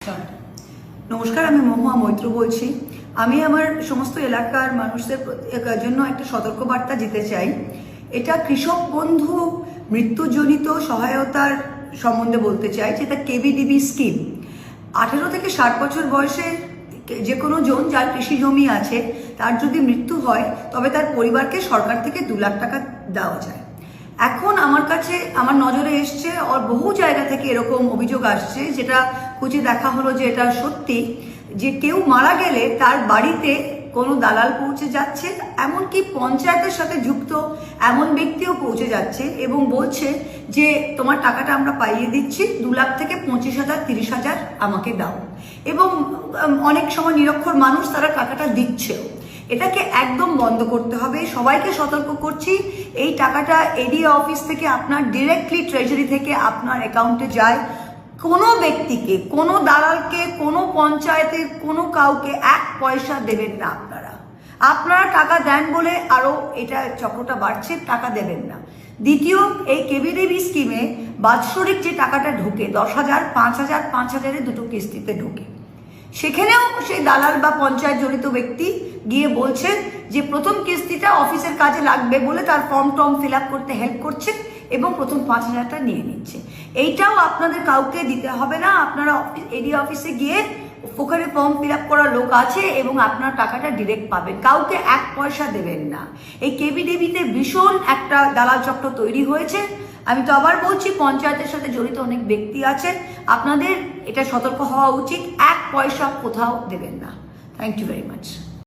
Start. নমস্কার, আমি মহুয়া মৈত্র বলছি। আমি আমার সমস্ত এলাকার মানুষদের জন্য একটা সতর্কবার্তা দিতে চাই। এটা কৃষক বন্ধু মৃত্যুজনিত সহায়তার সম্বন্ধে বলতে চাই, যেটা কেভিডিবি স্কিম। 18 থেকে 60 বছর বয়সে যে কোনো জন যার কৃষি জমি আছে, তার যদি মৃত্যু হয় তবে তার পরিবারকে সরকার থেকে 2 লাখ টাকা দেওয়া যায়। এখন আমার নজরে এসছে আর বহু জায়গা থেকে এরকম অভিযোগ আসছে, যেটা খুঁজে দেখা হলো যে এটা সত্যি, যে কেউ মারা গেলে তার বাড়িতে কোনো দালাল পৌঁছে যাচ্ছে, এমনকি পঞ্চায়েতের সাথে যুক্ত এমন ব্যক্তিও পৌঁছে যাচ্ছে এবং বলছে যে তোমার টাকাটা আমরা পাইয়ে দিচ্ছি, 2 লাখ থেকে 25,000 30,000 আমাকে দাও। এবং অনেক সময় নিরক্ষর মানুষ তারা টাকাটা দিচ্ছেও। এটাকে একদম বন্ধ করতে হবে। সবাইকে সতর্ক করছি, এই টাকাটা এডিএ অফিস থেকে আপনার ডিরেক্টলি ট্রেজারি থেকে আপনার অ্যাকাউন্টে যায়। কোনো ব্যক্তিকে, কোনো দালালকে, কোনো পঞ্চায়েতের কোনো কাউকে 1 পয়সা দেবেন না। আপনারা টাকা দেন বলে আরো এটা চক্রটা বাড়ছে, টাকা দেবেন না। দ্বিতীয়, এই কেভিডিবি স্কিমে বাৎসরিক যে টাকাটা ঢোকে 10,000, 5,000, 5,000 দুটো কিস্তিতে ঢোকে। সেখানেও সেই দালাল বা পঞ্চায়েত জড়িত ব্যক্তি গিয়ে বলছে যে প্রথম কিস্তিটা অফিসের কাজে লাগবে বলে তার ফর্ম ফিল আপ করতে হেল্প করছে এবং প্রথম 5,000টা নিয়ে নিচ্ছে। এইটাও আপনাদের কাউকে দিতে হবে না। আপনারা এডি অফিসে গিয়ে ওখানে ফর্ম ফিল আপ করা লোক আছে এবং আপনার টাকাটা ডিরেক্ট পাবেন, কাউকে 1 পয়সা দেবেন না। এই কেভিডিবিতে ভীষণ একটা দালাল চক্র তৈরি হয়েছে। আমি তো আবার বলছি, পঞ্চায়েতের সাথে জড়িত অনেক ব্যক্তি আছেন, আপনাদের এটা সতর্ক হওয়া উচিত। 1 পয়সা কোথাও দেবেন না। Thank you very much.